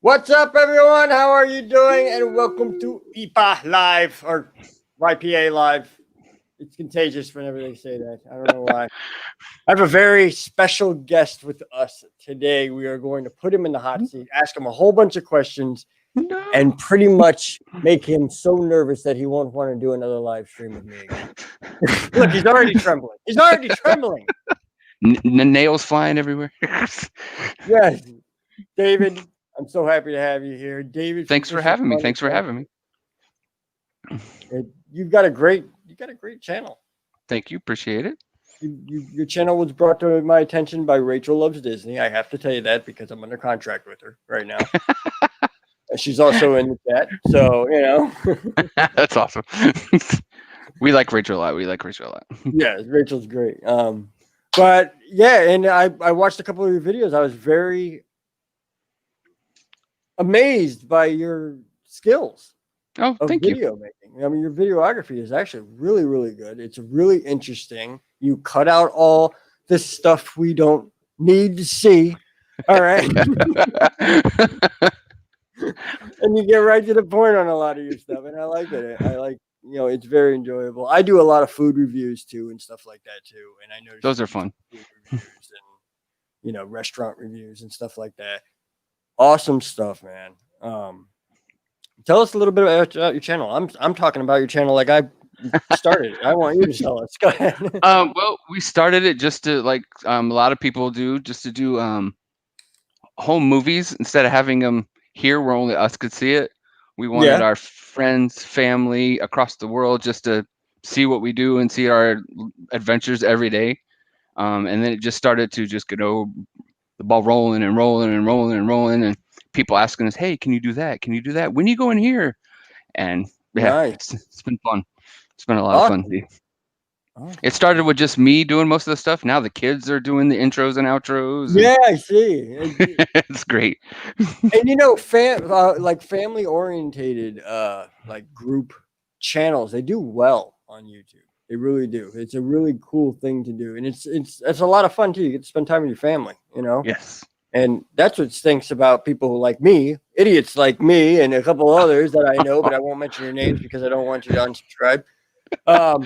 What's up, everyone? How are you doing? And welcome to YPA Live or YPA Live. It's contagious whenever they say that. I don't know why. I have a very special guest with us today. We are going to put him in the hot seat, ask him a whole bunch of questions, and pretty much make him so nervous that he won't want to do another live stream with me again. Look, he's already trembling. He's already trembling. Nails flying everywhere. Yes, David. I'm so happy to have you here, David. Thanks for having me. Thanks for having me. You've got a great channel. Thank you. Appreciate it. Your channel was brought to my attention by Rachel Loves Disney. I have to tell you that because I'm under contract with her right now. She's also in the chat, so you know. That's awesome. We like Rachel a lot. Yeah, Rachel's great. But yeah, and I watched a couple of your videos. I was very amazed by your skills of video making. I mean, your videography is actually really, really good. It's really interesting. You cut out all this stuff we don't need to see. All right. And you get right to the point on a lot of your stuff. And I like it. I like, it's very enjoyable. I do a lot of food reviews too and stuff like that too. And I know those are fun. Food reviews and, restaurant reviews and stuff like that. Awesome stuff, man. Tell us a little bit about your channel. I'm talking about your channel like I started it. I want you to tell us. Go ahead. Well, we started it just to like a lot of people do, just to do home movies instead of having them here where only us could see it. We wanted our friends, family across the world just to see what we do and see our adventures every day. And then it just started to just get the ball rolling and rolling and rolling and rolling, and people asking us, "Hey, can you do that? Can you do that? When are you going here?" And yeah, nice. It's been fun. It's been a lot of fun. It started with just me doing most of the stuff. Now the kids are doing the intros and outros. Yeah, I see. It's great. And like family orientated like group channels, they do well on YouTube. They really do. It's a really cool thing to do, and it's a lot of fun too. You get to spend time with your family, Yes. And that's what stinks about people like me, idiots like me, and a couple others that I know, but I won't mention your names because I don't want you to unsubscribe. I'm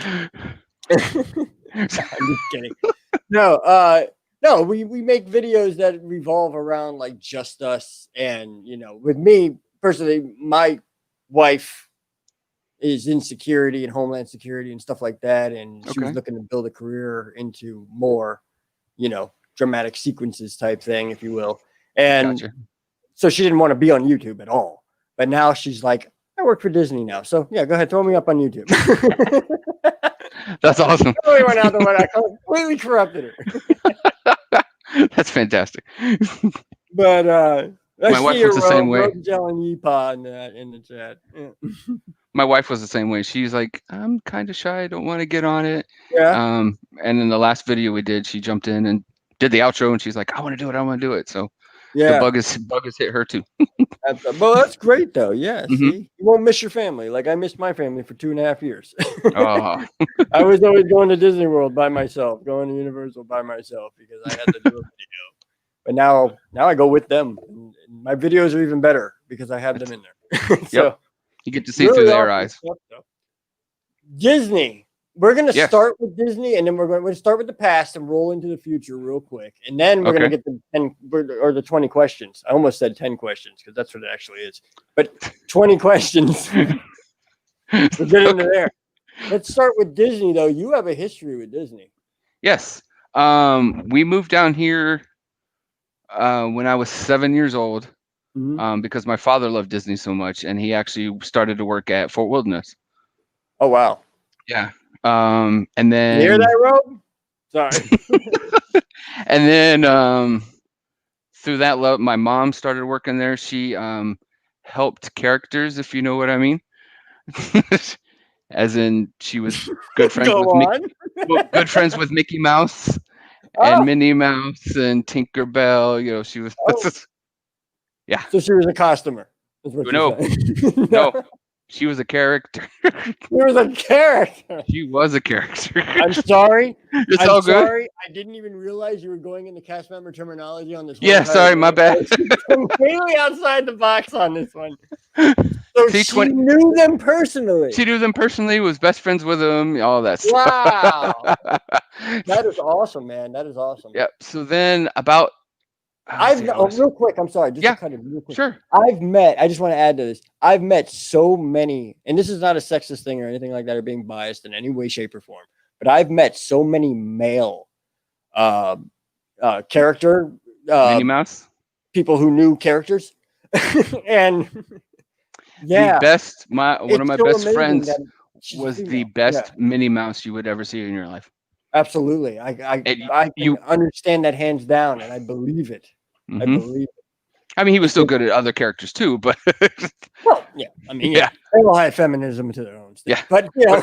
just kidding. No, we make videos that revolve around like just us, and with me personally, my wife is in security and homeland security and stuff like that, and she was looking to build a career into more, dramatic sequences type thing, if you will. And so she didn't want to be on YouTube at all. But now she's like, I work for Disney now. So yeah, go ahead, throw me up on YouTube. That's awesome. Totally went out the way. I completely corrupted her. That's fantastic. But my wife was the same way. In the chat. Yeah. My wife was the same way. She's like, I'm kind of shy. I don't want to get on it. Yeah. And in the last video we did, she jumped in and did the outro, and she's like, I want to do it. I want to do it. So yeah, the bug has hit her too. Well, that's great though. Yeah. See, you won't miss your family. Like I missed my family for 2.5 years. Oh. I was always going to Disney World by myself, going to Universal by myself because I had to do a video. But now I go with them. And my videos are even better because I have them in there. So you get to see really through their eyes. Disney. We're going to start with Disney, and then we're going to start with the past and roll into the future real quick. And then we're going to get the 10 or the 20 questions. I almost said 10 questions because that's what it actually is. But 20 questions. We'll get into there. Let's start with Disney, though. You have a history with Disney. Yes. We moved down here when I was 7 years old because my father loved Disney so much, and he actually started to work at Fort Wilderness. Oh, wow. Yeah. And then you hear that, Rob? Sorry. And then through that love, my mom started working there. She helped characters, if you know what I mean. As in, she was good friends good friends with Mickey Mouse and Minnie Mouse and Tinkerbell. She was. Yeah. So she was a costumer. No. She was a character. You were the character. She was a character. I'm sorry. It's I'm all good. sorry. I didn't even realize you were going into cast member terminology on this whole Yeah, entire sorry, my bad. completely outside the box on this one. So See, she knew them personally. She knew them personally, was best friends with them, all that stuff. Wow. That is awesome, man. That is awesome. Yep. So then about real quick, I'm sorry, just to cut it real quick. Sure. I just want to add to this. I've met so many, and this is not a sexist thing or anything like that, or being biased in any way, shape, or form, but I've met so many male character Minnie Mouse people who knew characters. And yeah, the best one of my so best friends was female. the best Minnie Mouse you would ever see in your life. Absolutely. I can understand that hands down, and I believe it. I believe it. I mean, he was still good at other characters too, but well, yeah. I mean, yeah, they all had feminism to their own state. Yeah, but you know,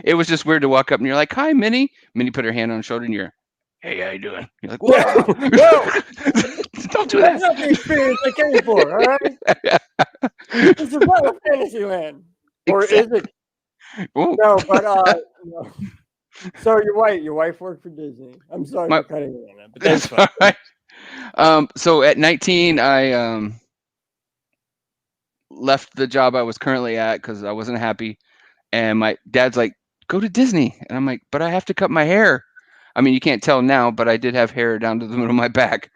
it was just weird to walk up and you're like, "Hi, Minnie." Minnie put her hand on her shoulder and you're, "Hey, how you doing?" You're like, "Whoa, whoa. Don't do that." That's not the experience I came for. All right, this is not a fantasy land, or is it? Ooh. No, but no. So your wife worked for Disney. I'm sorry for cutting you on that, but that's fine. Right. So at 19, I left the job I was currently at because I wasn't happy, and my dad's like, "Go to Disney," and I'm like, "But I have to cut my hair." I mean, you can't tell now, but I did have hair down to the middle of my back.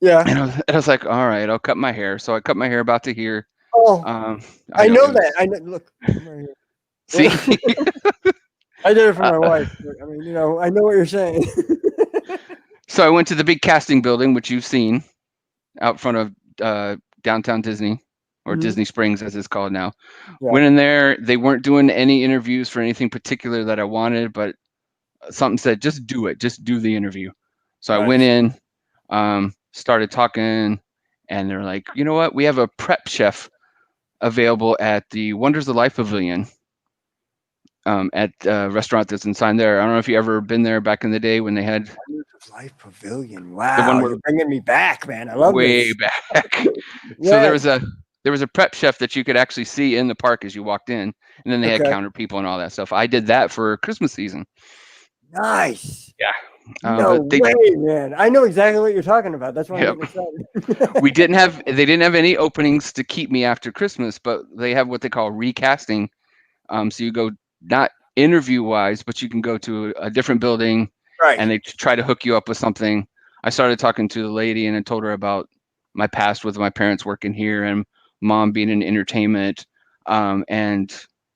Yeah. And I was like, "All right, I'll cut my hair." So I cut my hair about to here. Oh, I know that. I know. Look, I'm right here. See. I did it for my wife. I mean, you know, I know what you're saying. So I went to the big casting building, which you've seen out front of downtown Disney, or Disney Springs as it's called now. Yeah. Went in there. They weren't doing any interviews for anything particular that I wanted, but something said, just do it. Just do the interview. So I went in, started talking, and they're like, you know what? We have a prep chef available at the Wonders of Life Pavilion. At a restaurant that's inside there. I don't know if you ever been there back in the day when they had Life Pavilion. Wow, you're bringing me back, man. I love way this. back. So there was a prep chef that you could actually see in the park as you walked in, and then they had counter people and all that stuff. I did that for Christmas season. Nice. Yeah. No way, man. I know exactly what you're talking about. That's why I'm excited. They didn't have any openings to keep me after Christmas, but they have what they call recasting. So you go not interview wise, but you can go to a different building, and they try to hook you up with something. I started talking to the lady and I told her about my past with my parents working here and mom being in entertainment. And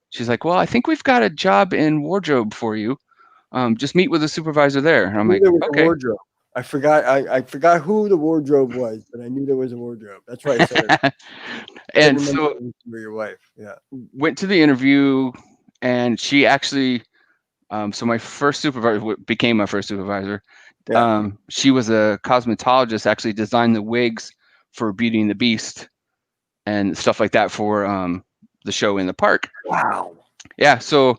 she's like, well, I think we've got a job in wardrobe for you. Just meet with the supervisor there. And I'm like, okay. Wardrobe. I forgot who the wardrobe was, but I knew there was a wardrobe. That's why I said it. And so your wife, went to the interview, and she actually, so my first supervisor became my first supervisor. Yeah. She was a cosmetologist, actually designed the wigs for Beauty and the Beast and stuff like that for the show in the park. Wow. Yeah. So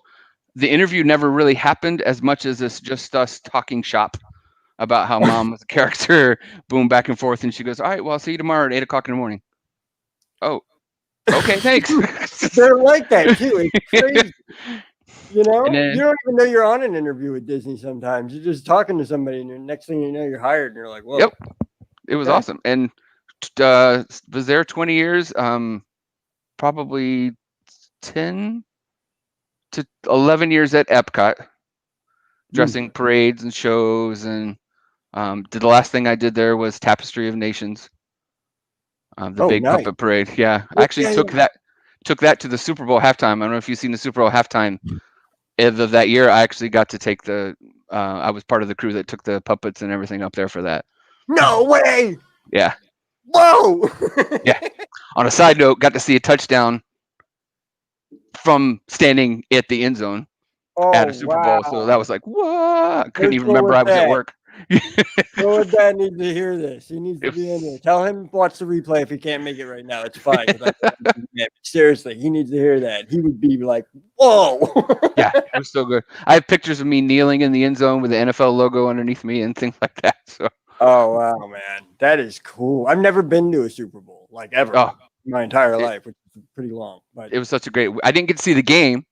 the interview never really happened as much as it's just us talking shop about how mom was a character, boom, back and forth. And she goes, all right, well, I'll see you tomorrow at 8:00 in the morning. Oh, okay, thanks. They're like that too. It's crazy. You know, you don't even know you're on an interview with Disney sometimes. You're just talking to somebody, and the next thing you know, you're hired, and you're like, whoa. Yep. It was awesome. And was there 20 years, probably 10 to 11 years at Epcot, dressing parades and shows. And the last thing I did there was Tapestry of Nations. The big puppet parade. Yeah. I actually took that to the Super Bowl halftime. I don't know if you've seen the Super Bowl halftime of that year. I actually got to take I was part of the crew that took the puppets and everything up there for that. No way. Yeah. Whoa. Yeah. On a side note, got to see a touchdown from standing at the end zone at a Super Bowl. So that was like, what? Couldn't even remember I was at work. Your dad needs to hear this. He needs to be in there. Tell him to watch the replay if he can't make it right now. It's fine. Seriously, he needs to hear that. He would be like, whoa. Yeah, it was so good. I have pictures of me kneeling in the end zone with the NFL logo underneath me and things like that. So. Oh, wow, man. That is cool. I've never been to a Super Bowl, like ever, my entire life, which is pretty long. But it was such a great. I didn't get to see the game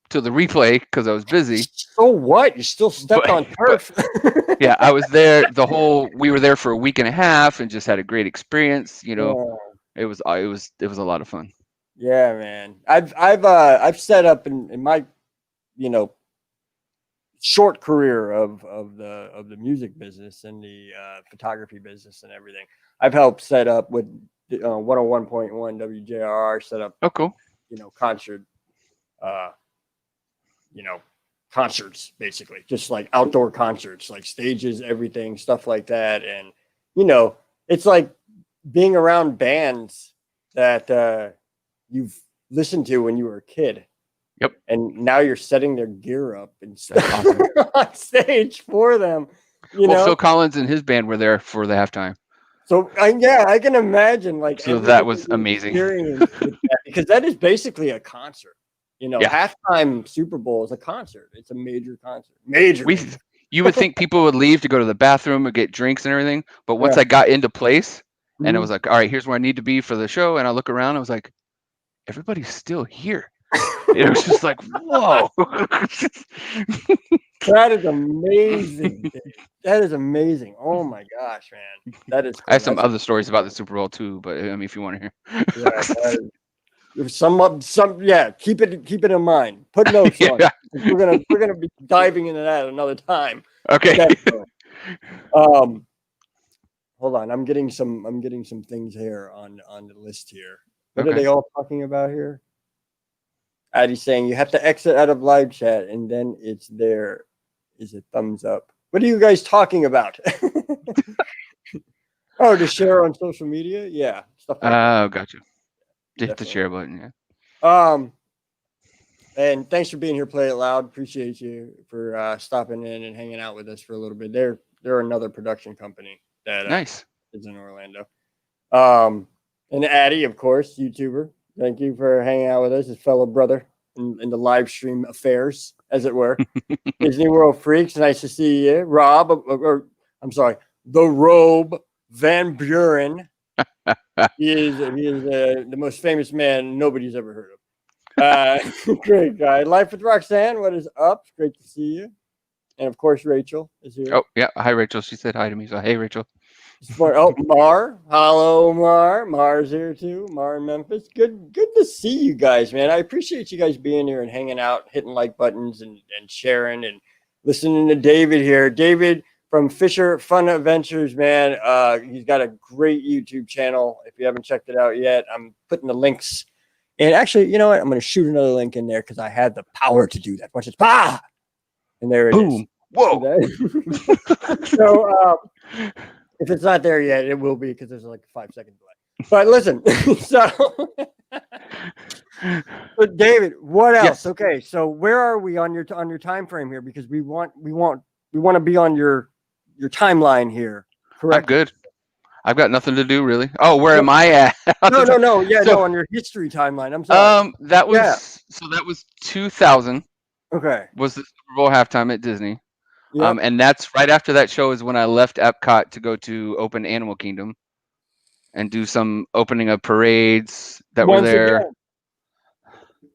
till the replay because I was busy. so what? You still stepped on But turf. yeah, I was there the whole. We were there for a week and a half and just had a great experience. Yeah. It was a lot of fun. Yeah, man. I've set up in my you know short career of the music business and the photography business and everything. I've helped set up with 101.1 WJRR set up Oh, cool. concert uh concerts, basically just like outdoor concerts, like stages, everything, stuff like that. And it's like being around bands that you've listened to when you were a kid. Yep. And now you're setting their gear up and Awesome. on stage for them. Phil Collins and his band were there for the halftime. So I can imagine like so that was amazing with that, because that is basically a concert. Yeah. Halftime Super Bowl is a concert. It's a major concert. Major. You would think people would leave to go to the bathroom or get drinks and everything, but once I got into place and I was like, all right, here's where I need to be for the show, and I look around, I was like, everybody's still here. It was just like, whoa. That is amazing. That is amazing. Oh my gosh, man. That is cool. I have some other stories about the Super Bowl too, but I mean, if you want to hear. Yeah, keep it in mind. Put notes on it. We're gonna be diving into that another time. Okay. Hold on. I'm getting some things here on the list here. What are they all talking about here? Addie's saying you have to exit out of live chat and then it's there is a thumbs up. What are you guys talking about? Oh, to share on social media? Yeah. Stuff like that. Gotcha. Hit the share button, yeah. And thanks for being here, Play It Loud. Appreciate you for stopping in and hanging out with us for a little bit. They're another production company that nice is in Orlando. And Addie, of course, YouTuber. Thank you for hanging out with us, his fellow brother in the live stream affairs, as it were. Disney World Freaks, nice to see you. Rob, the Robe Van Buren. He is the most famous man nobody's ever heard of. Great guy. Life with Roxanne, what is up? Great to see you. And of course, Rachel is here. Oh, yeah. Hi, Rachel. She said hi to me. So, hey, Rachel. Mar. Hello, Mar. Mar's here too. Mar in Memphis. Good to see you guys, man. I appreciate you guys being here and hanging out, hitting like buttons and sharing and listening to David here. David from Fisher Funventures, man. He's got a great YouTube channel. If you haven't checked it out yet, I'm putting the links. And actually, you know what? I'm going to shoot another link in there because I had the power to do that. Watch this. Ah! And there it is. Whoa. So, if it's not there yet, it will be because there's like a 5-second delay. But listen, but David, what else? Yes. Okay, so where are we on your time frame here? Because we want to be on your timeline here. Correct. I'm good. I've got nothing to do really. Oh, where am I at? No. Yeah, so, on your history timeline. I'm sorry. That was 2000. Okay. Was the Super Bowl halftime at Disney. Yep. And that's right after that show is when I left Epcot to go to open Animal Kingdom and do some opening of parades that were there. Again.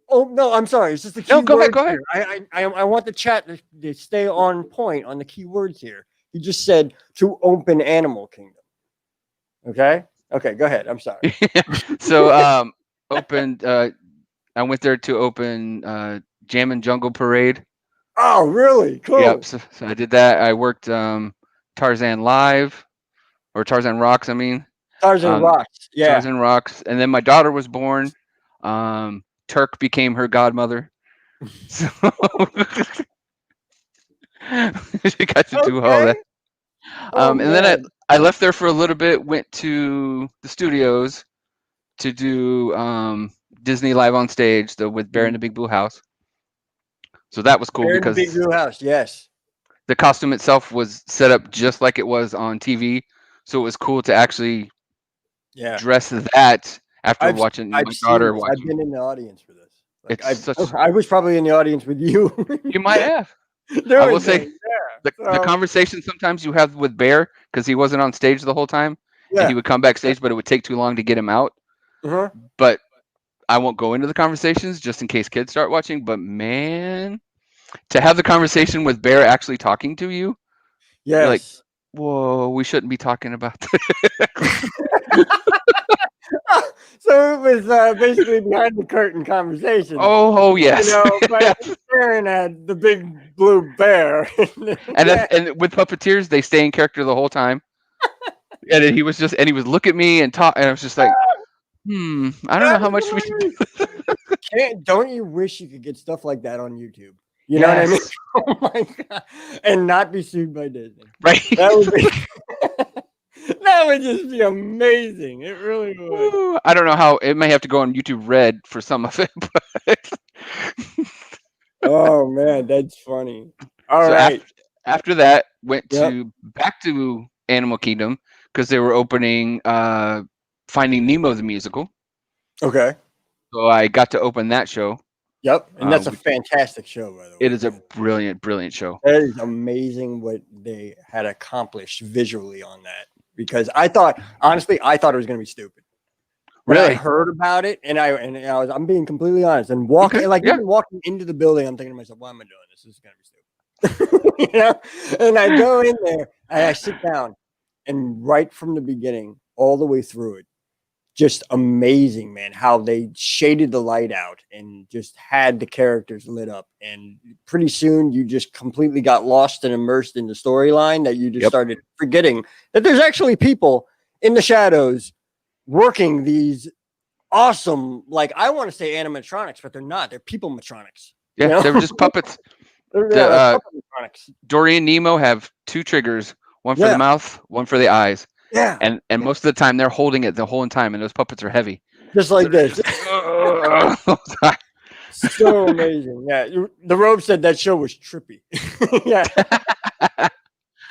Oh no, I'm sorry. It's just the key words. Go ahead. I want the chat to stay on point on the key words here. You just said to open Animal Kingdom. Okay, go ahead. I'm sorry. So opened. I went there to open Jam and Jungle Parade. Oh, really? Cool. Yep. So I did that. I worked Tarzan Live, or Tarzan Rocks. I mean, Tarzan Rocks. Yeah. Tarzan Rocks. And then my daughter was born. Turk became her godmother. So she got to do all that. And then I left there for a little bit. Went to the studios to do Disney Live on Stage, with Bear in the Big Blue House. So that was cool because Big Blue House, yes. The costume itself was set up just like it was on TV, so it was cool to actually dress that after watching my daughter watch. I've been in the audience for this. Like I was probably in the audience with you. You might have. I will say the conversation sometimes you have with Bear, because he wasn't on stage the whole time, and he would come backstage, but it would take too long to get him out. But I won't go into the conversations just in case kids start watching. But man, to have the conversation with Bear actually talking to you, you're like, Yes. whoa, we shouldn't be talking about this. So it was basically behind the curtain conversations, Oh you yes, know, but yes. staring at the big blue bear. Yeah. And with puppeteers, they stay in character the whole time. And then he was look at me and talk, and I was just like, I don't know That how is much we should. hilarious. Don't you wish you could get stuff like that on YouTube? You know what I mean? Yes, Oh my god! And not be sued by Disney. right. That would be that would just be amazing. It really would. Ooh, I don't know how it may have to go on YouTube Red for some of it, but Oh man, that's funny. All so right. after that went Yep. to back to Animal Kingdom because they were opening Finding Nemo the musical. Okay. So I got to open that show. Yep. And that's a Which fantastic show, by the it way, is a man. brilliant show. That is amazing what they had accomplished visually on that. Because I thought, honestly, I thought it was going to be stupid. When I Really? heard about it, I'm being completely honest, and Okay. Yeah. even walking into the building, I'm thinking to myself, why am I doing this? This is going to be stupid. You know? And I go in there and I sit down, and right from the beginning, all the way through it, just amazing, man, how they shaded the light out and just had the characters lit up. And pretty soon you just completely got lost and immersed in the storyline that you just Yep. started forgetting that there's actually people in the shadows working these awesome, like, I want to say animatronics, but they're not. They're people matronics. Yeah. You know? They were just puppets. They're puppet matronics. Dory and Nemo have 2 triggers, one for the Yeah. mouth, one for the eyes. Yeah. And most of the time they're holding it the whole time, and those puppets are heavy. Just like this. So amazing. Yeah. The Robe said that show was trippy. Yeah.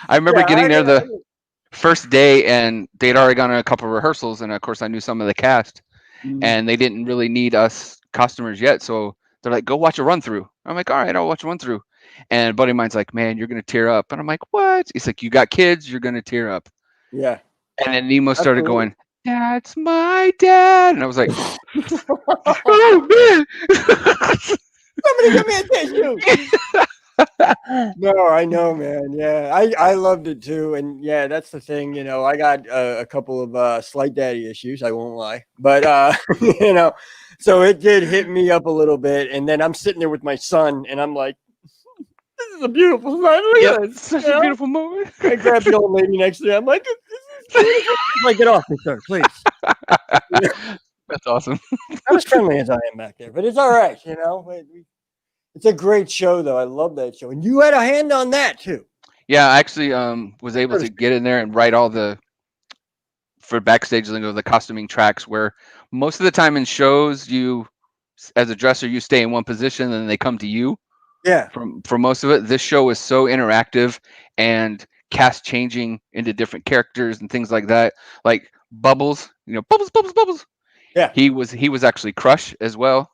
I remember Yeah. getting there the first day, and they'd already gone on a couple of rehearsals, and of course I knew some of the cast, and they didn't really need us customers yet, so they're like, go watch a run through. I'm like, all right, I'll watch a run through. And a buddy of mine's like, man, you're gonna tear up. And I'm like, what? He's like, you got kids, you're gonna tear up. Yeah. And then Nemo started Absolutely. going, that's my dad. And I was like, oh man. Somebody give me a tissue. No, I know, man. Yeah, I loved it too, and yeah, that's the thing. You know, I got a couple of slight daddy issues. I won't lie, but you know, so it did hit me up a little bit, and then I'm sitting there with my son, and I'm like, "This is a beautiful night. Look Yep, at this." such You a know? beautiful moment. I grabbed the old lady next to me. I'm like, "This is beautiful." I'm like, get off me, sir, please. That's awesome. I'm as friendly as I am back there, but it's all right. You know, it's a great show, though. I love that show, and you had a hand on that too. Yeah, I actually was able to get in there and write all the for backstage lingo, the costuming tracks, where most of the time in shows you as a dresser you stay in one position and they come to you. Yeah. For most of it, this show is so interactive and cast changing into different characters and things like that. Like Bubbles, Bubbles. Yeah. He was actually Crush as well.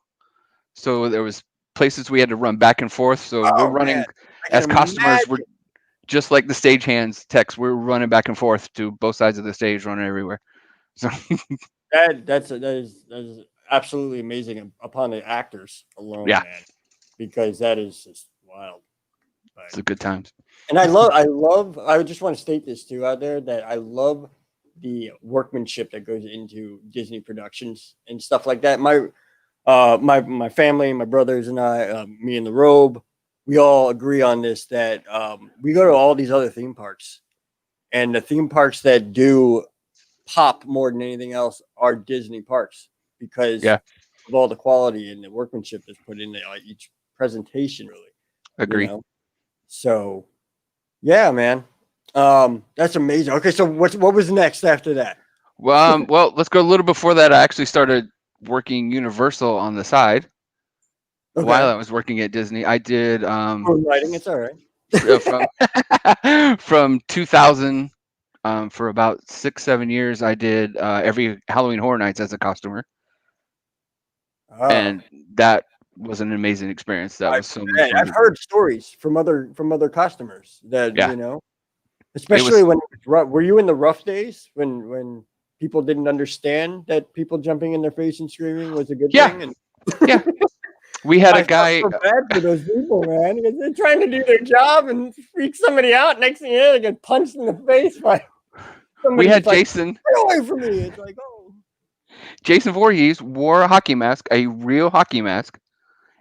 So there was places we had to run back and forth. So we're Oh running man, I as can customers. We're imagine. just like the stagehands text. We're running back and forth to both sides of the stage, running everywhere. So That is absolutely amazing upon the actors alone, yeah, man, because that is just wild. But, it's a good times. and I just want to state this too out there that I love the workmanship that goes into Disney productions and stuff like that. My family, my brothers and I, me and the Robe, we all agree on this that we go to all these other theme parks, and the theme parks that do pop more than anything else are Disney parks because Yeah, of all the quality and the workmanship that's put into each presentation, really. You agree. know, so yeah, man, that's amazing. Okay, so what was next after that? Well, let's go a little before that. I actually started working Universal on the side while Okay, I was working at Disney. I did moonlighting, it's all right. from from 2000 for about 6-7 years. I did every Halloween Horror Nights as a costumer, Oh, and that was an amazing experience. That I was so much fun I've to do. heard stories from other customers that Yeah, it was. especially when it was rough. Were you in the rough days when? people didn't understand that people jumping in their face and screaming was a good Yeah. thing. And Yeah. We had a I felt guy. so bad for those people, man, because they're trying to do their job and freak somebody out. Next thing you know, they get punched in the face by We somebody had who's like, Jason. "Get away from me!" It's like, oh, Jason Voorhees wore a hockey mask, a real hockey mask.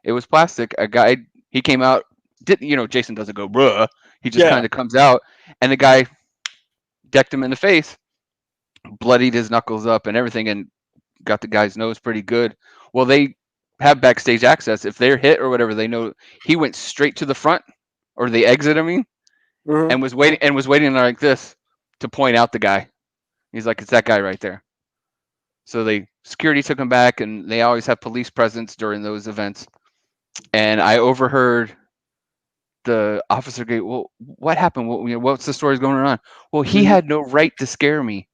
It was plastic. A guy, he came out. Didn't Jason doesn't go bruh. He just yeah. kind of comes out, and the guy decked him in the face, bloodied his knuckles up and everything, and got the guy's nose pretty good. Well, they have backstage access. If they're hit or whatever, they know he went straight to the front or the exit. I mean, Mm-hmm. and was waiting like this to point out the guy. He's like, it's that guy right there. So security took him back, and they always have police presence during those events. And I overheard the officer go, "Well, what happened? What's the story going on?" Well, he Mm-hmm. had no right to scare me.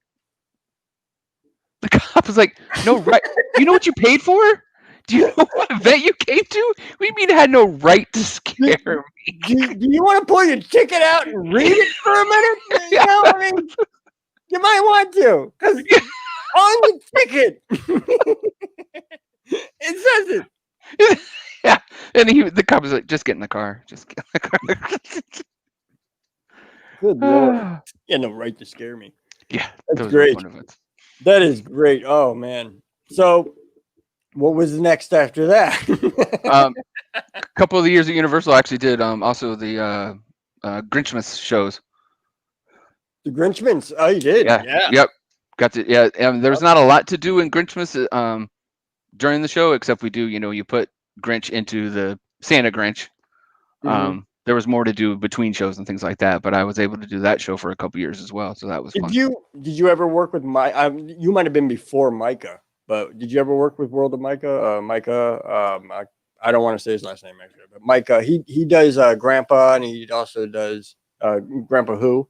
The cop was like, "No right? You know what you paid for? Do you know what event you came to? What do you mean it had no right to scare me?" Do you want to pull your ticket out and read it for a minute? You know, I mean, you might want to, because on the ticket, it says it. Yeah, and the cop was like, "Just get in the car. Just get in the Good Lord. car." You had no right to scare me. Yeah, That's those were great. fun events. That is great. Oh, man. So, what was next after that? A couple of the years at Universal, I actually did also the Grinchmas shows. The Grinchmans. Oh, you did? Yeah. Yeah. Yep. Got to. Yeah. There's not a lot to do in Grinchmas during the show, except we do. You put Grinch into the Santa Grinch. Mm-hmm. There was more to do between shows and things like that, but I was able to do that show for a couple years as well, so that was fun. Did you ever work with you might have been before Micah, but did you ever work with World of Micah? I don't want to say his last name actually, but Micah, he does Grandpa, and he also does Grandpa Who.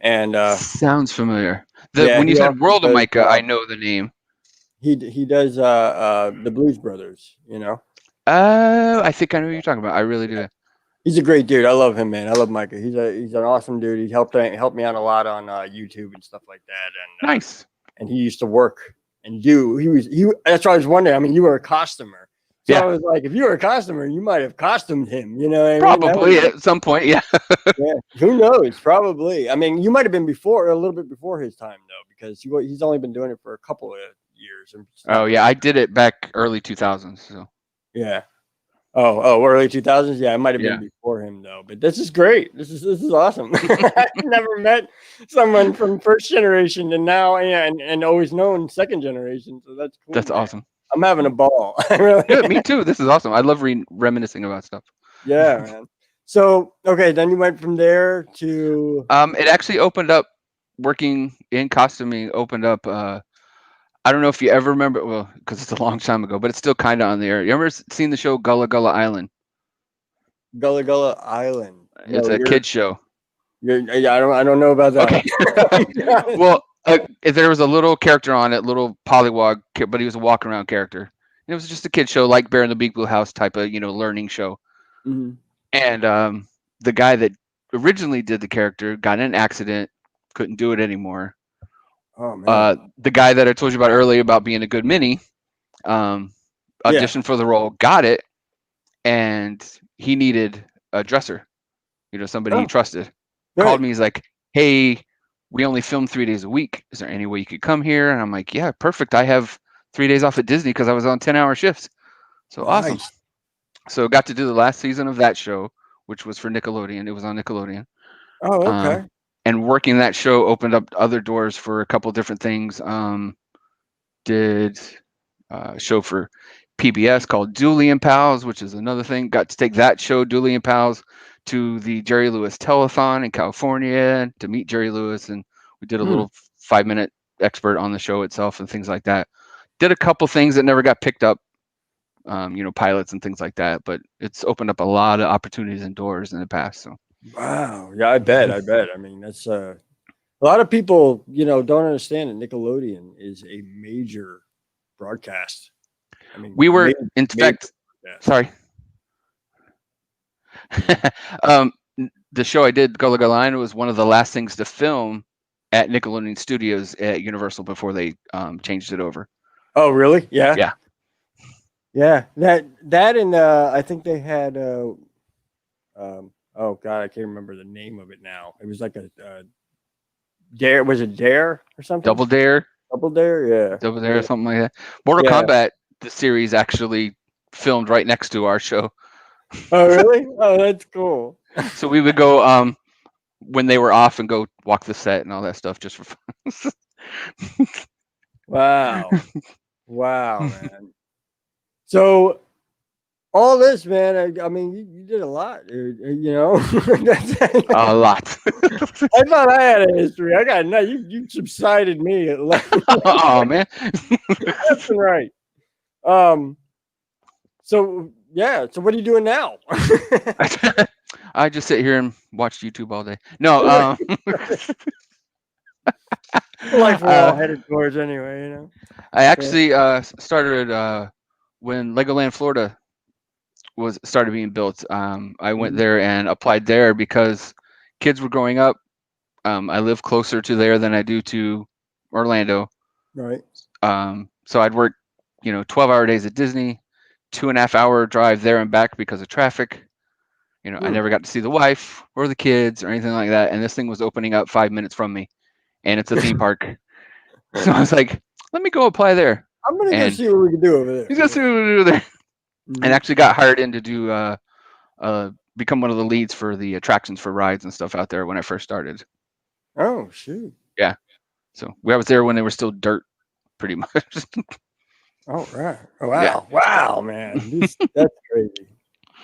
And Sounds familiar. yeah, When you he said also World of does Micah, I know the name. he does the Blues Brothers, I think I know who you're talking about. I really do. He's a great dude. I love him, man. I love Micah. He's an awesome dude. He helped me out a lot on YouTube and stuff like that. And Nice. And he used to work and do. He. That's why I was wondering. I mean, you were a costumer, so Yeah. I was like, if you were a costumer, you might have costumed him. You know what I mean? Probably at some point. Yeah. Yeah. Who knows? Probably. I mean, you might have been a little bit before his time though, because he's only been doing it for a couple of years. Oh yeah, I did it back early 2000s. So. Yeah. Oh, early 2000s. Yeah, it might have been Yeah. before him though. But this is great. This is awesome. I've never met someone from first generation and now and always known second generation. So that's cool. That's man. awesome. I'm having a ball. Really. Good, me too. This is awesome. I love reminiscing about stuff. Yeah, man. So okay, then you went from there to It actually opened up working in costuming. Opened up. I don't know if you ever remember. Well, because it's a long time ago, but it's still kind of on the air. You ever seen the show Gullah Gullah Island? Gullah Gullah Island. It's a kid show. I don't know about that. Okay. Well, there was a little character on it, little pollywog, but he was a walk around character. And it was just a kid show, like Bear in the Big Blue House type of learning show. Mm-hmm. And the guy that originally did the character got in an accident, couldn't do it anymore. Oh man. The guy that I told you about earlier about being a good mini, auditioned for the role, got it, and he needed a dresser, somebody he trusted. Right. Called me, he's like, "Hey, we only film 3 days a week. Is there any way you could come here?" And I'm like, "Yeah, perfect. I have 3 days off at Disney because I was on 10-hour shifts." So nice. Awesome. So got to do the last season of that show, which was for Nickelodeon. It was on Nickelodeon. Oh, okay. And working that show opened up other doors for a couple different things. Did a show for PBS called Dooley and Pals, which is another thing. Got to take that show, Dooley and Pals, to the Jerry Lewis Telethon in California to meet Jerry Lewis, and we did a little 5-minute expert on the show itself and things like that. Did a couple things that never got picked up, pilots and things like that, but it's opened up a lot of opportunities and doors in the past. So. Wow. Yeah, I bet. I mean, that's a lot of people, don't understand that Nickelodeon is a major broadcast. I mean, we were, in fact, sorry. The show I did, Gullah Gullah Island, was one of the last things to film at Nickelodeon Studios at Universal before they changed it over. Oh, really? Yeah. Yeah. Yeah. That and I think they had oh god, I can't remember the name of it now. It was like a Dare. Was it Dare or something? Double Dare. Double Dare. Yeah. Double Dare, something like that. Mortal Kombat, the series actually filmed right next to our show. Oh, really? Oh, that's cool. So we would go when they were off and go walk the set and all that stuff just for fun. Wow. Wow, man. So all this, man, I mean, you did a lot, dude, you know. A lot. I thought I had a history. I got no. You subsided me at Oh man. That's right. So yeah. So what are you doing now? I just sit here and watch YouTube all day. No. Life we're all headed towards anyway, you know. I actually started when Legoland Florida started being built. I went there and applied there because kids were growing up. I live closer to there than I do to Orlando. Right. So I'd work, 12-hour days at Disney, 2.5-hour drive there and back because of traffic. I never got to see the wife or the kids or anything like that. And this thing was opening up 5 minutes from me, and it's a theme park. So I was like, let me go apply there. I'm gonna go see what we can do over there. He's gonna see what we can do there. And actually got hired in to do become one of the leads for the attractions for rides and stuff out there when I first started. Oh shoot. Yeah. So I was there when they were still dirt, pretty much. Oh right. Oh, wow. Yeah. Wow, man. That's crazy.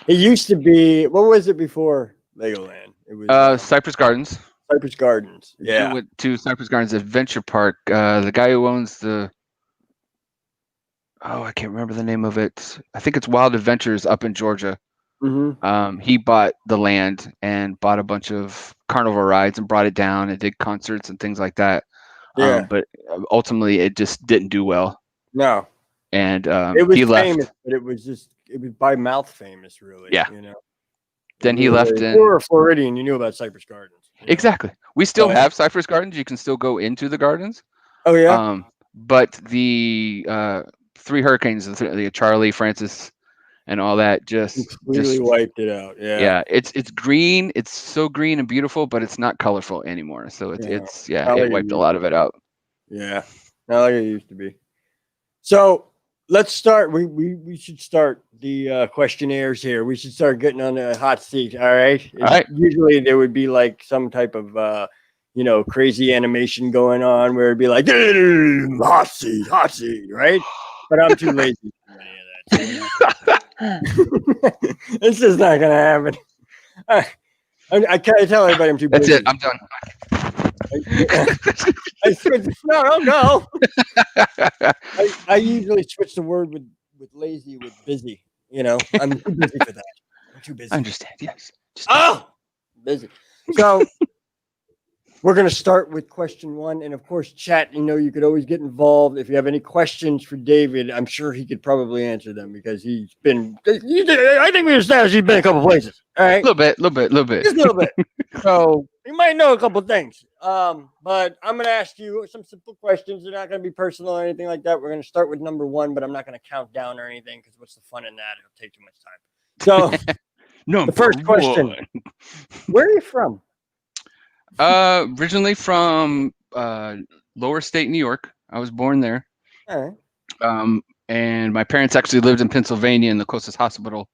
It used to be, what was it before Legoland? It was Cypress Gardens. Cypress Gardens. Yeah. We went to Cypress Gardens Adventure Park. The guy who owns I can't remember the name of it. I think it's Wild Adventures up in Georgia. He bought the land and bought a bunch of carnival rides and brought it down and did concerts and things like that. Yeah. But ultimately, it just didn't do well. No. And it was he left. Famous, but it was by mouth famous, really. Yeah. You know. Then he left. If you were a Floridian, you knew about Cypress Gardens. Exactly. We still have Cypress Gardens. You can still go into the gardens. Oh yeah. But the 3 hurricanes, the Charlie, Francis, and all that just completely wiped it out. Yeah. Yeah. It's green. It's so green and beautiful, but it's not colorful anymore. So it wiped a lot of it out. Yeah. Not like it used to be. So let's start. We should start the questionnaires here. We should start getting on a hot seat. All right. All right. Usually there would be like some type of crazy animation going on where it'd be like hot seat, right? But I'm too lazy for any of that. This is not gonna happen. I can't tell everybody I'm too busy. That's it. I'm done. I switch. No, don't go. I usually switch the word with lazy with busy. I'm too busy for that. I'm too busy. I understand. Yes. Busy. So we're going to start with question 1. And of course, chat, you could always get involved. If you have any questions for David, I'm sure he could probably answer them because he's been, I think we established he's been a couple places. All right. A little bit. Just a little bit. So you might know a couple things. But I'm going to ask you some simple questions. They're not going to be personal or anything like that. We're going to start with number 1, but I'm not going to count down or anything because what's the fun in that? It'll take too much time. So the first question, where are you from? Originally from Lower State, New York. I was born there. All right. And my parents actually lived in Pennsylvania, and the closest hospital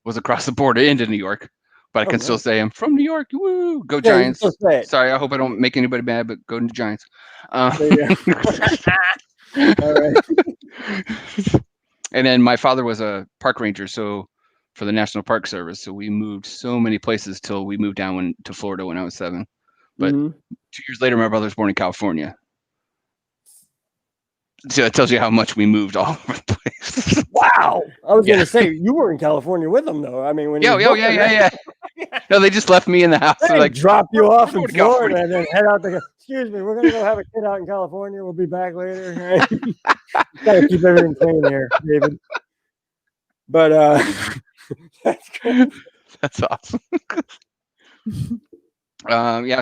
was across the border into New York. But I can still say I'm from New York. Woo! Go Giants. Sorry, I hope I don't make anybody mad, but go to the Giants. All right. And then my father was a park ranger, so for the National Park Service. So we moved so many places till we moved down to Florida when I was 7. But 2 years later, my brother was born in California. So that tells you how much we moved all over the place. Wow. I was going to say, you were in California with them, though. I mean, when yeah. No, they just left me in the house. They like drop you off in Florida and then head out to excuse me, we're going to go have a kid out in California. We'll be back later. Got to keep everything clean here, David. But that's great. That's awesome.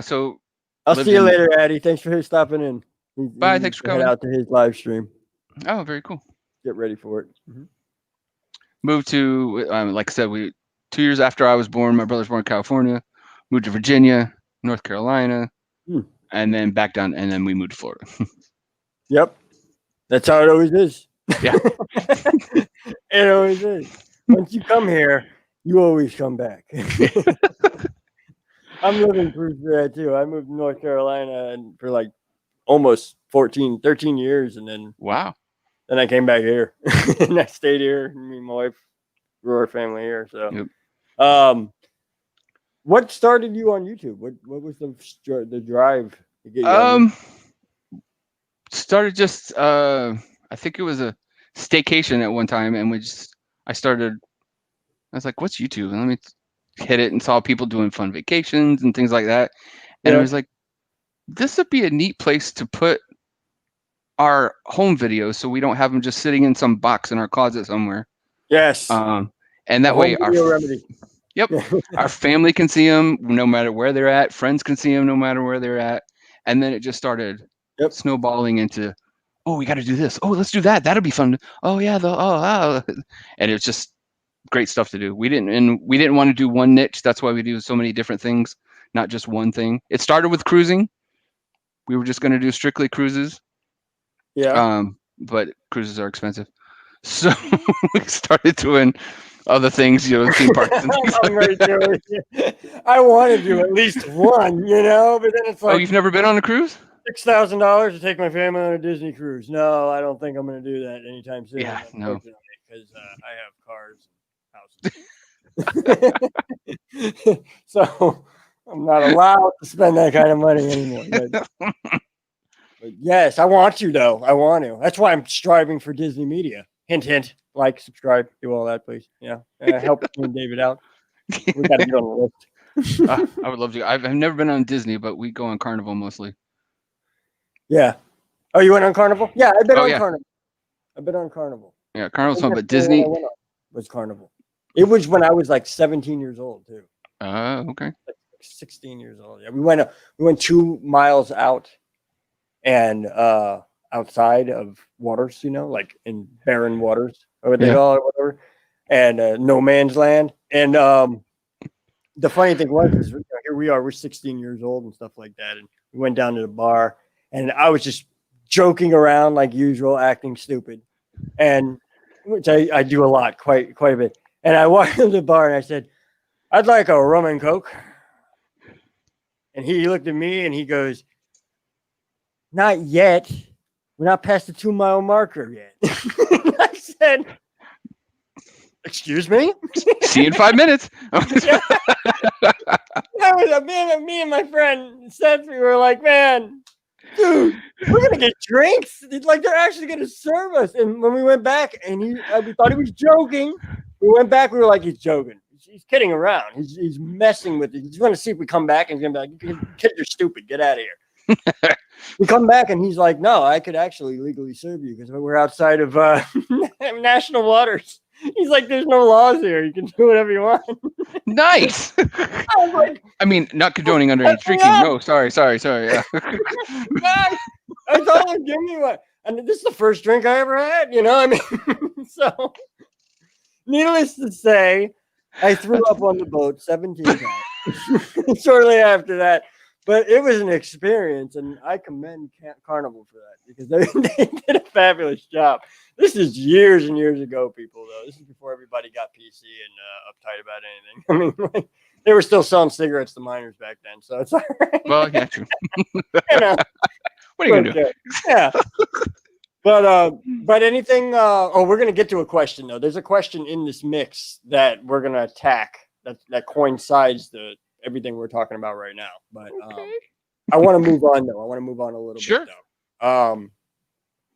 So I'll see you later, Addy. Thanks for stopping in. Bye. Thanks for coming. Head out to his live stream. Oh, very cool. Get ready for it. Moved to, like I said, 2 years after I was born, my brother's born in California. Moved to Virginia, North Carolina, and then back down, and then we moved to Florida. Yep. That's how it always is. Yeah. It always is. Once you come here, you always come back. I'm living proof for that too. I moved to North Carolina and for like almost 13 years, and then then I came back here and I stayed here. Me and my wife grew our family here. So, what started you on YouTube? What was the drive to get you? Started just I think it was a staycation at one time, and I was like, what's YouTube? And let me hit it and saw people doing fun vacations and things like that. And I was like, this would be a neat place to put our home videos so we don't have them just sitting in some box in our closet somewhere. Yes. And that way our family can see them no matter where they're at. Friends can see them no matter where they're at. And then it just started snowballing into, oh, we got to do this. Oh, let's do that. That'll be fun. Oh yeah. And it's just great stuff to do. We didn't want to do one niche. That's why we do so many different things, not just one thing. It started with cruising. We were just going to do strictly cruises. Yeah. But cruises are expensive. So we started doing other things, theme parks and things like that. I want to do at least one, but then it's like, oh, you've never been on a cruise? $6,000 to take my family on a Disney cruise. No, I don't think I'm going to do that anytime soon. Yeah, no. Because I have cars and houses. So I'm not allowed to spend that kind of money anymore. But yes, I want to, though. I want to. That's why I'm striving for Disney Media. Hint, hint. Like, subscribe, do all that, please. Yeah. Help me and David out. We got to get on the list. I would love to. I've never been on Disney, but we go on Carnival mostly. Yeah. Oh, you went on Carnival? Yeah, I've been on Carnival. I've been on Carnival. Yeah, Carnival's fun, but Disney was Carnival. It was when I was like 17 years old, too. Okay. Like 16 years old. Yeah, we went 2 miles out and outside of waters, like in barren waters, or what they call it, whatever, and no man's land. And the funny thing was, is here we are, we're 16 years old and stuff like that, and we went down to the bar, and I was just joking around like usual, acting stupid, and which I do a lot, quite a bit. And I walked into the bar and I said, "I'd like a rum and coke." And he looked at me and he goes, "Not yet. We're not past the 2 mile marker yet." I said, "Excuse me?" See you in 5 minutes. Me and my friend Seth, we were like, "Man, dude, we're gonna get drinks. It's like they're actually gonna serve us." And when we went back, and we thought he was joking. We went back. We were like, "He's joking. He's kidding around. He's messing with it. He's going to see if we come back, and he's going to be like, kid, you're stupid. Get out of here." We come back, and he's like, "No, I could actually legally serve you because we're outside of national waters." He's like, "There's no laws here. You can do whatever you want." Nice. I mean, not condoning underage drinking. No, sorry. Yeah. I thought he'd give me one. And this is the first drink I ever had, I mean, so needless to say, I threw up on the boat 17 times shortly after that. But it was an experience, and I commend Carnival for that because they did a fabulous job. This is years and years ago, people, though. This is before everybody got PC and uptight about anything. I mean, they were still selling cigarettes to minors back then, so it's all right. Well, yeah, true. What are you going to do? Yeah. But anything, we're going to get to a question, though. There's a question in this mix that we're going to attack that coincides everything we're talking about right now. But I want to move on, though. I want to move on a little bit, though.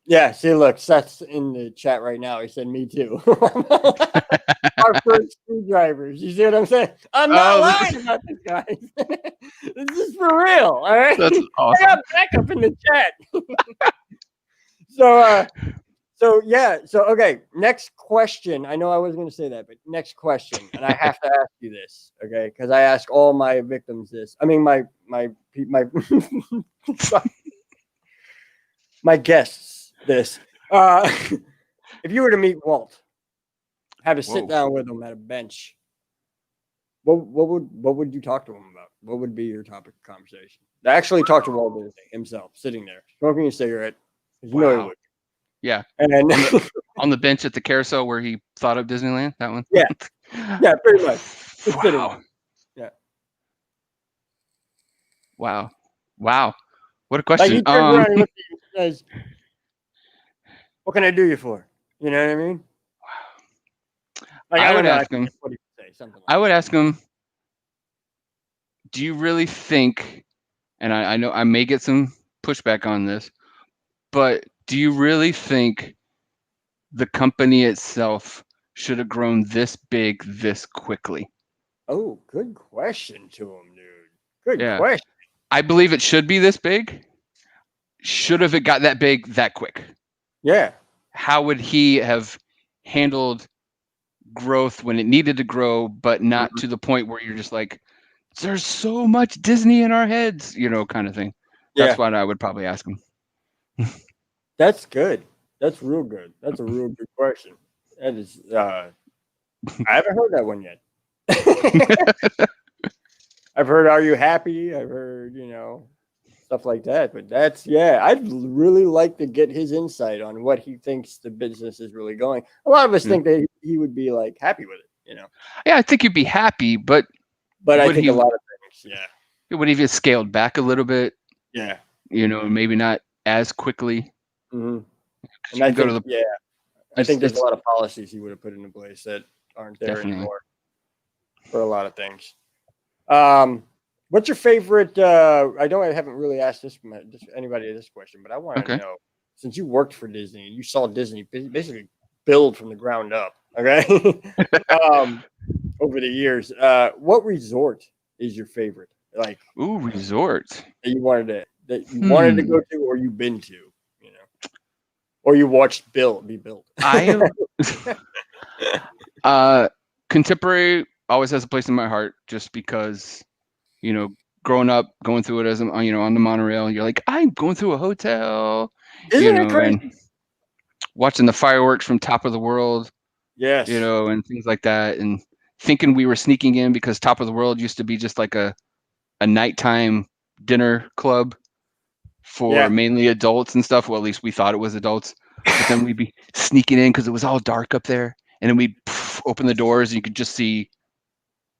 Yeah, see, look, Seth's in the chat right now. He said, "Me too." Our first screwdrivers. You see what I'm saying? I'm not lying about this, guys. This is for real, all right? That's awesome. I got backup in the chat. So So yeah, so okay, next question. I know I wasn't going to say that, but next question, and I have to ask you this, okay? Because I ask all my victims this. I mean, my my guests this. If you were to meet Walt, have a sit Whoa. down with him at a bench, what would you talk to him about? What would be your topic of conversation? Actually, talk to Walt Disney himself, sitting there smoking a cigarette. You know he Wow. would. Yeah. And On the bench at the carousel where he thought of Disneyland. That one. yeah, yeah, pretty much. Just sitting Wow. there. Yeah. Wow. Wow. What a Like question. he turns around and looks at you and says, "What can I do you for?" You know what I mean? Like I I don't would know. I ask think him. that's what he would say. Something I like would that. ask him, do you really think, and I know I may get some pushback on this, but do you really think the company itself should have grown this big this quickly? Oh, good question to him, dude. Good Yeah. question. I believe it should be this big. Should have it got that big that quick? Yeah. How would he have handled growth when it needed to grow, but not Mhm. to the point where you're just like, there's so much Disney in our heads, kind of thing. That's Yeah. what I would probably ask him. That's good. That's real good. That's a real good question. That is. I haven't heard that one yet. I've heard "Are you happy?" I've heard stuff like that. But that's I'd really like to get his insight on what he thinks the business is really going. A lot of us Yeah. think that he would be like happy with it. Yeah, I think you'd be happy, but But I would think a he lot of things, would he have scaled back a little bit? yeah. Maybe not as quickly. Hmm. 'Cause And you I can go to think, the I think there's a it's lot of policies he would have put into place that aren't there definitely anymore for a lot of things. What's your favorite? I haven't really asked anybody this question, but I want to okay. know, since you worked for Disney and you saw Disney basically build from the ground up, okay, over the years, what resort is your favorite? Like Ooh, resort. that you wanted to Hmm. go to, or you've been to, or you watched be built. I contemporary always has a place in my heart, just because you know, growing up, going through it as on the monorail, you're like, I'm going through a hotel, Isn't it and crazy? watching the fireworks from Top of the World, Yes. and things like that, and thinking we were sneaking in because Top of the World used to be just like a nighttime dinner club for Yeah. mainly adults and stuff. Well, at least we thought it was adults, but then we'd be sneaking in because it was all dark up there, and then we'd open the doors and you could just see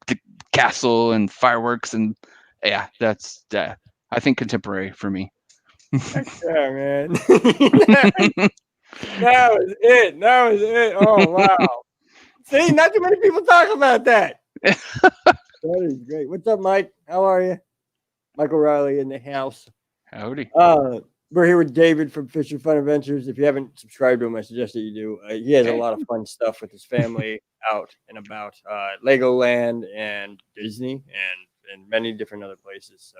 the castle and fireworks, and yeah, that's I think contemporary for me. Heck yeah, man. That was it. That was it. Oh wow. See, not too many people talk about that. That is great. What's up, Mike? How are you? Michael Riley in the house. Howdy. We're here with David from Fisher Funventures. If you haven't subscribed to him, I suggest that you do. He has a lot of fun stuff with his family out and about Legoland and Disney and many different other places. So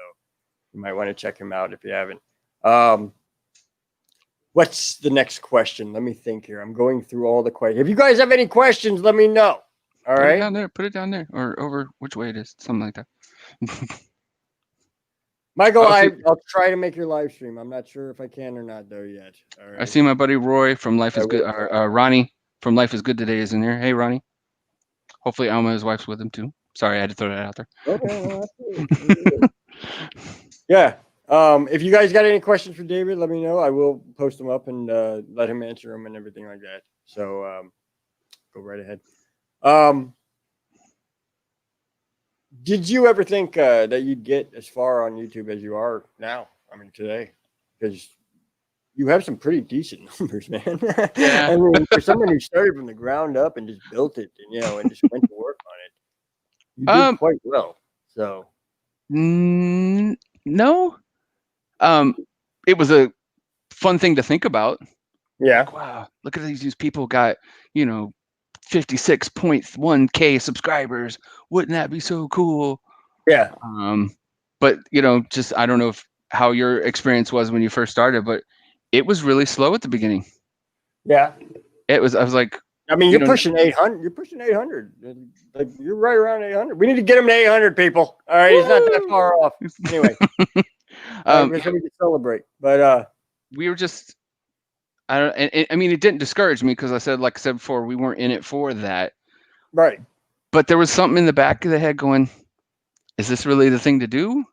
you might want to check him out if you haven't. What's the next question? Let me think here. I'm going through all the questions. If you guys have any questions, let me know. All Put it right. down there. Put it down there, or over which way it is, something like that. Michael, Oh, see, I'll try to make your live stream. I'm not sure if I can or not though yet. All I right. see my buddy Roy from Life I is Good, will. or Ronnie from Life is Good Today is in there. Hey, Ronnie. Hopefully, Alma, his wife's with him too. Sorry, I had to throw that out there. Okay, no, absolutely. Yeah. If you guys got any questions for David, let me know. I will post them up and let him answer them and everything like that. So go right ahead. Did you ever think that you'd get as far on YouTube as you are now? I mean, today, because you have some pretty decent numbers, man. Yeah. I mean, for someone who started from the ground up and just built it, and just went to work on it, you did quite well. So, No. It was a fun thing to think about. yeah, Like, wow, look at these people got, 56.1K subscribers. Wouldn't that be so cool? yeah. But just I don't know how your experience was when you first started, but it was really slow at the beginning. Yeah. I was like, I mean, you're pushing 800. You're pushing 800. Like you're right around 800. We need to get him to 800 people. All right, he's not that far off. Anyway, right, we need to celebrate. But we were just, I don't. And I mean, it didn't discourage me because like I said before, we weren't in it for that. Right. But there was something in the back of the head going, "Is this really the thing to do?"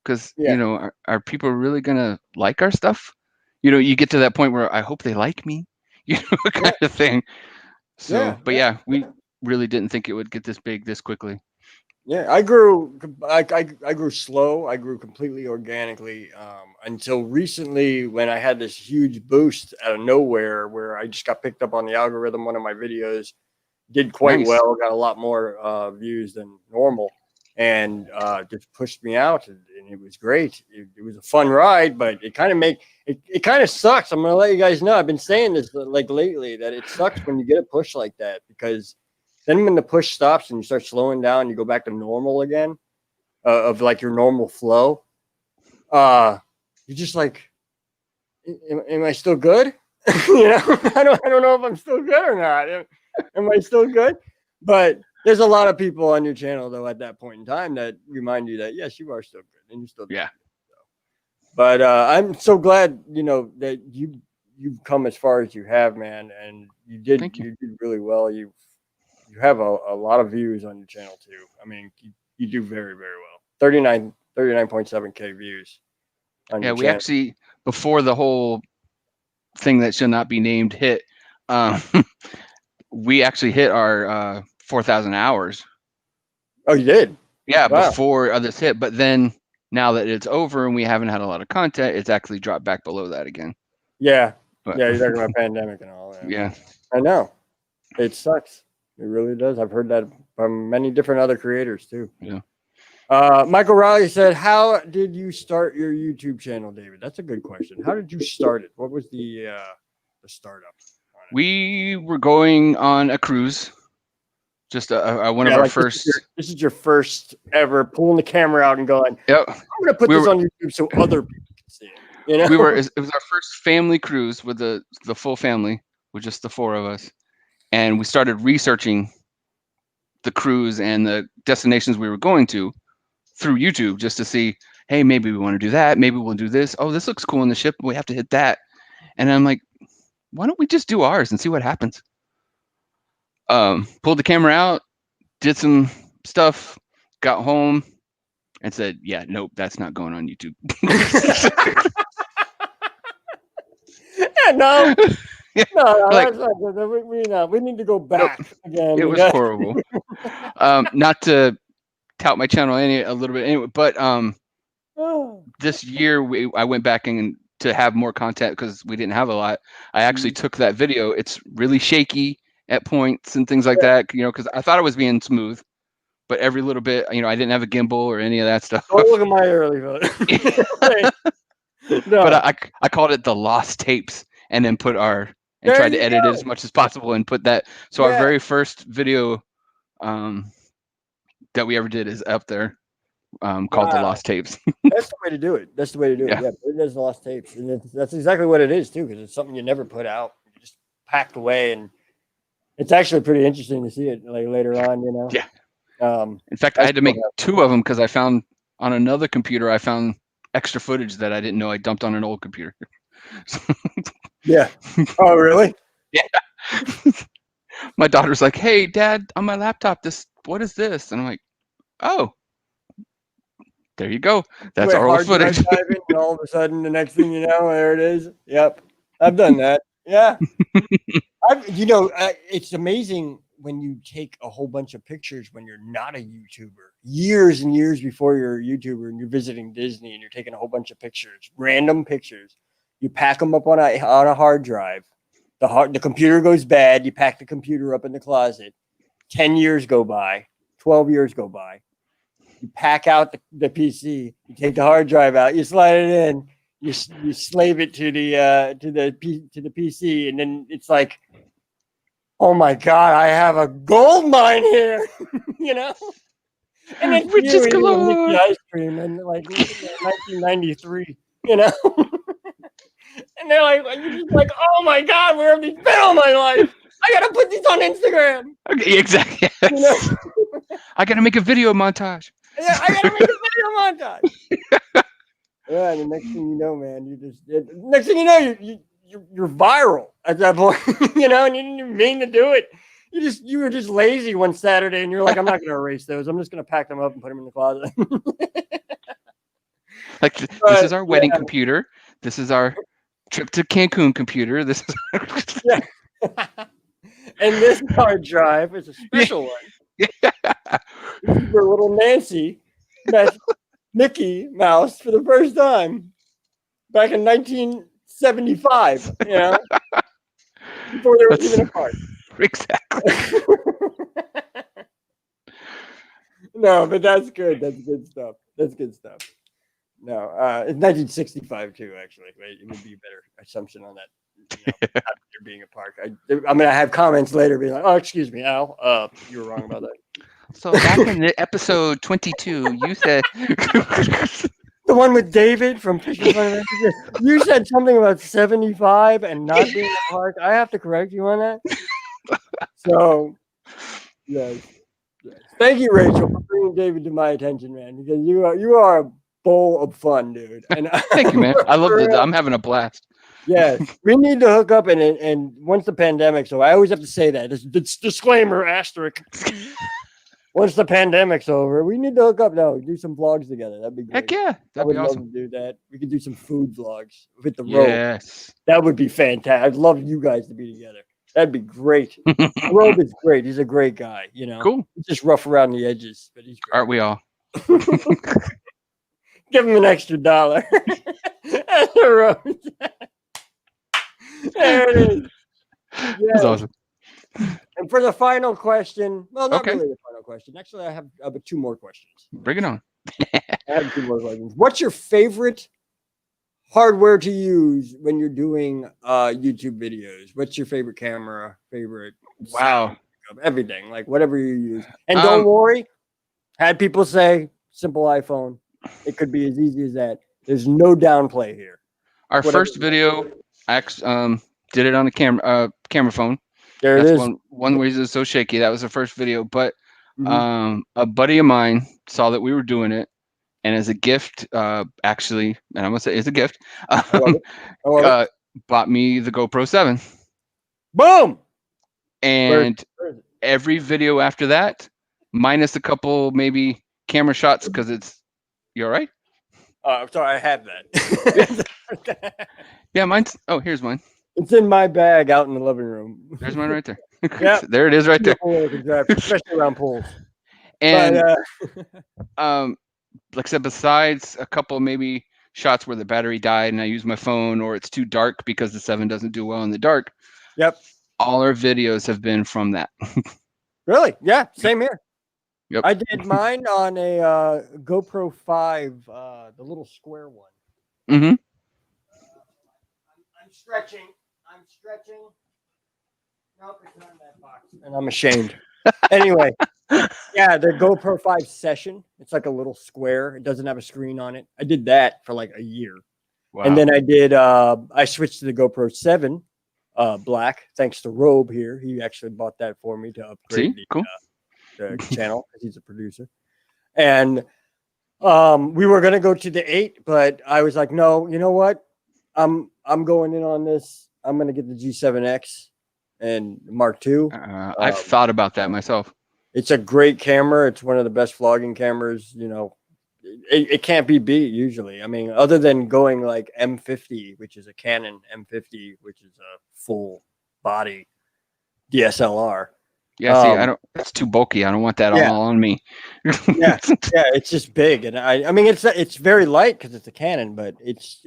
Because are people really gonna like our stuff? You get to that point where I hope they like me, kind of thing. So, but yeah, we really didn't think it would get this big this quickly. Yeah, I grew slow. I grew completely organically until recently when I had this huge boost out of nowhere where I just got picked up on the algorithm. One of my videos did quite well, got a lot more views than normal, and just pushed me out, and it was great. It was a fun ride, but it kind of it kind of sucks. I'm gonna let you guys know. I've been saying this like lately that it sucks when you get a push like that, because then when the push stops and you start slowing down, you go back to normal again, of like your normal flow. You're just like, am I still good? I don't know if I'm still good or not. Am I still good? But there's a lot of people on your channel though at that point in time that remind you that yes, you are still good and you're still good. But I'm so glad that you've come as far as you have, man, and you did really well. You have a lot of views on your channel too. I mean, you do very, very well. 39.7K views on your channel. We actually, before the whole thing that should not be named hit, we actually hit our 4,000 hours. Oh, you did? Yeah, wow. Before this hit. But then now that it's over and we haven't had a lot of content, it's actually dropped back below that again. Yeah. You're talking about pandemic and all that. Yeah. I know. It sucks. It really does. I've heard that from many different other creators too. Yeah. Michael Riley said, "How did you start your YouTube channel, David?" That's a good question. How did you start it? What was the startup? We were going on a cruise. Just one of our first. This is your first ever pulling the camera out and going, "I'm going to put this on YouTube so other people can see it." It was our first family cruise with the full family, with just the four of us. And we started researching the cruise and the destinations we were going to through YouTube just to see, hey, maybe we want to do that. Maybe we'll do this. Oh, this looks cool in the ship. We have to hit that. And I'm like, why don't we just do ours and see what happens? Pulled the camera out, did some stuff, got home, and said, yeah, nope, that's not going on YouTube. No. No, like, that's not good. We need to go back again. It was horrible. Not to tout my channel a little bit anyway, but this year I went back and to have more content because we didn't have a lot. I actually took that video. It's really shaky at points and things like that, because I thought it was being smooth, but every little bit, I didn't have a gimbal or any of that stuff. Don't look at my early photo. No. But I called it the lost tapes, and then tried to edit it as much as possible and put that. So our very first video that we ever did is up there, called the lost tapes. That's the way to do it. That's the way to do it. Yeah, it is lost tapes, and that's exactly what it is too, because it's something you never put out. You just packed away, and it's actually pretty interesting to see it like later on. Yeah. In fact, I had to make two of them because I found on another computer extra footage that I didn't know I dumped on an old computer. Yeah. Oh, really? Yeah. My daughter's like, "Hey, Dad, on my laptop, what is this?" And I'm like, "Oh, there you go. That's our old footage." And all of a sudden, the next thing you know, there it is. Yep, I've done that. Yeah. It's amazing when you take a whole bunch of pictures when you're not a YouTuber, years and years before you're a YouTuber, and you're visiting Disney and you're taking a whole bunch of pictures, random pictures. You pack them up on a hard drive. The computer goes bad. You pack the computer up in the closet. 10 years go by. 12 years go by. You pack out the PC. You take the hard drive out. You slide it in. You slave it to the PC, and then it's like, oh my God, I have a gold mine here, And then we just Mickey ice cream in like 1993, And they're like, you're just like, oh my God, where have these been all my life? I gotta put these on Instagram. Okay, exactly. You know? I gotta make a video montage. Yeah, I gotta make a video montage. Yeah, and the next thing you know, man, next thing you know, you're viral at that point. You know, and you didn't even mean to do it. You were just lazy one Saturday, and you're like, I'm not gonna erase those. I'm just gonna pack them up and put them in the closet. Like this is our wedding computer. This is our trip to Cancun computer. This is yeah. And this hard drive is a special one. Yeah. This is where little Nancy met Mickey Mouse for the first time back in 1975. You know, before they were even apart. Exactly. No, but that's good. That's good stuff. That's good stuff. No, it's 1965 too. Actually, it would be a better assumption on that. You know, after being a park. I mean, I have comments later being like, "Oh, excuse me, Al, you were wrong about that." So back in the episode 22, you said the one with David from Fisher Funventures. You said something about 75 and not being a park. I have to correct you on that. So, yes. Thank you, Rachel, for bringing David to my attention, man. Because you are a bowl of fun, dude. And thank you, man. I love it. I'm having a blast. Yes, we need to hook up, and once the pandemic. So I always have to say that. It's disclaimer asterisk. Once the pandemic's over, we need to hook up now. Do some vlogs together. That'd be great. Heck yeah, that'd be awesome. Love to do that. We could do some food vlogs with the road. Yes, that would be fantastic. I'd love you guys to be together. That'd be great. Robe is great. He's a great guy. You know, cool. He's just rough around the edges, but he's great. Aren't we all? Give him an extra $1. That's a rose. There it is. Yes. That's awesome. And for the final question, well, not really the final question. Actually, I have 2 more questions. Bring it on. I have 2 more questions. What's your favorite hardware to use when you're doing YouTube videos? What's your favorite camera? Favorite? Wow. Everything, like whatever you use. And don't worry, had people say simple iPhone. It could be as easy as that. There's no downplay here. Our first video, I did it on the camera phone. There That's it is. One reason it's so shaky. That was the first video. But a buddy of mine saw that we were doing it, and as a gift, actually, and I'm gonna say it's a gift, bought me the GoPro 7. Boom. And every video after that, minus a couple maybe camera shots, because it's you all right? I'm sorry, I have that. Yeah, mine's. Oh, here's mine. It's in my bag out in the living room. There's mine right there. Yeah, there it is right there. Especially around pools. And like I said, besides a couple maybe shots where the battery died and I use my phone, or it's too dark because the 7 doesn't do well in the dark. Yep. All our videos have been from that. Really? Yeah, same here. Yep. I did mine on a GoPro 5, the little square one. Mm-hmm. I'm stretching. Nope, it's not in that box. And I'm ashamed. Anyway, yeah, the GoPro 5 Session. It's like a little square. It doesn't have a screen on it. I did that for like a year. Wow. And then I switched to the GoPro 7 Black, thanks to Robe here. He actually bought that for me to upgrade the channel because he's a producer. And we were going to go to the 8, but I was like, no, you know what? I'm going in on this. I'm going to get the G7X and Mark II. I've thought about that myself. It's a great camera. It's one of the best vlogging cameras. You know, it can't be beat usually. I mean, other than going like M50, which is a Canon M50, which is a full body DSLR. Yeah, see, I don't. That's too bulky. I don't want that all on me. yeah, it's just big, and I mean, it's very light because it's a Canon, but it's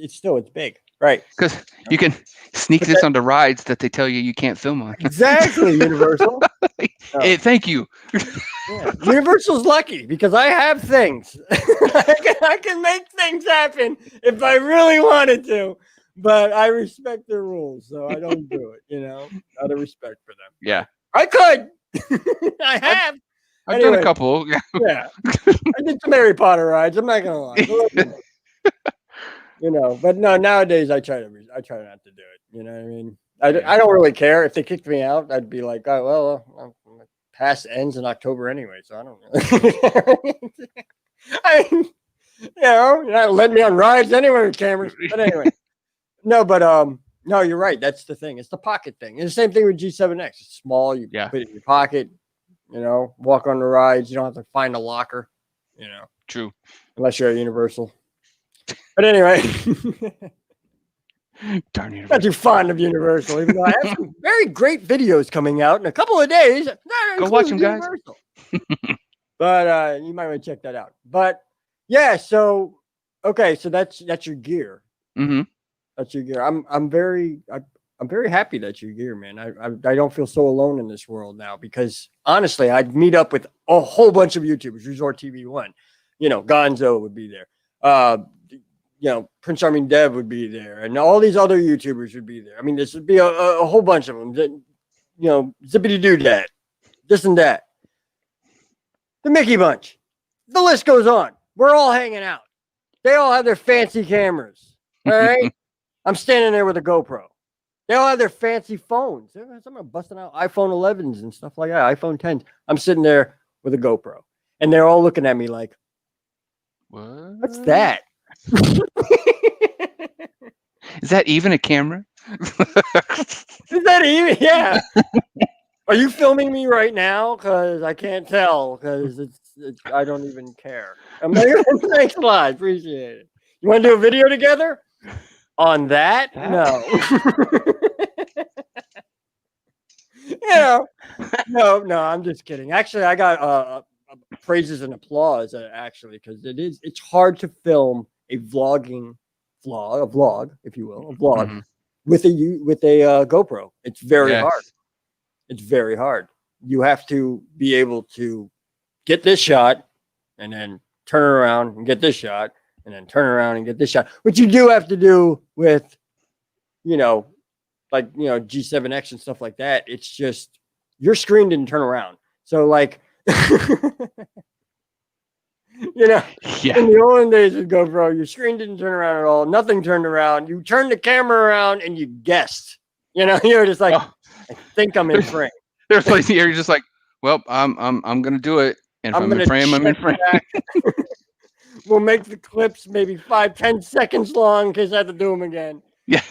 big, right? Because you can sneak this onto rides that they tell you can't film on. Exactly, Universal. Hey, thank you. Yeah. Universal's lucky because I have things. I can make things happen if I really wanted to, but I respect their rules, so I don't do it. You know, out of respect for them. Yeah, I could. I have. I've done a couple. Yeah. I did some Harry Potter rides. I'm not gonna lie. But no, nowadays I try not to do it. You know what I mean? Yeah. I don't really care if they kicked me out. I'd be like, oh well, pass ends in October anyway, so I don't really. I mean, you're not letting me on rides anyway with cameras. But anyway, no, you're right. That's the thing. It's the pocket thing. And the same thing with G7X. It's small. You put it in your pocket. Walk on the rides. You don't have to find a locker. True. Unless you're at Universal. But anyway, darn Universal. Not too fond of Universal, even though I have some very great videos coming out in a couple of days. Go watch them, guys. But you might want to check that out. But yeah, so that's your gear. Mm-hmm. That's your gear. I'm very happy that's your gear, man. I don't feel so alone in this world now because honestly, I'd meet up with a whole bunch of YouTubers. Resort TV 1, Gonzo would be there. Prince Charming Dev would be there, and all these other YouTubers would be there. I mean, this would be a whole bunch of them. Zippity Doo Dah, this and that. The Mickey Bunch. The list goes on. We're all hanging out. They all have their fancy cameras. All right? I'm standing there with a GoPro. They all have their fancy phones. Some are busting out iPhone 11s and stuff like that, iPhone 10s. I'm sitting there with a GoPro, and they're all looking at me like, what's that? Is that even a camera? Is that even? Yeah. Are you filming me right now? Because I can't tell. Because I don't even care. Thanks a lot. Appreciate it. You want to do a video together on that? No. No. I'm just kidding. Actually, I got praises and applause. Actually, because it's hard to film a vlog, if you will, with a GoPro. It's very hard. It's very hard. You have to be able to get this shot and then turn around and get this shot and then turn around and get this shot, which you do have to do with, G7X and stuff like that. It's just your screen didn't turn around. So like, in the olden days with GoPro, your screen didn't turn around at all. Nothing turned around. You turned the camera around and you guessed. You're just like, I think I'm in frame. There's places here you're just like, well, I'm gonna do it, and if I'm in frame, I'm in frame. We'll make the clips maybe 5-10 seconds long in case I have to do them again. Yeah.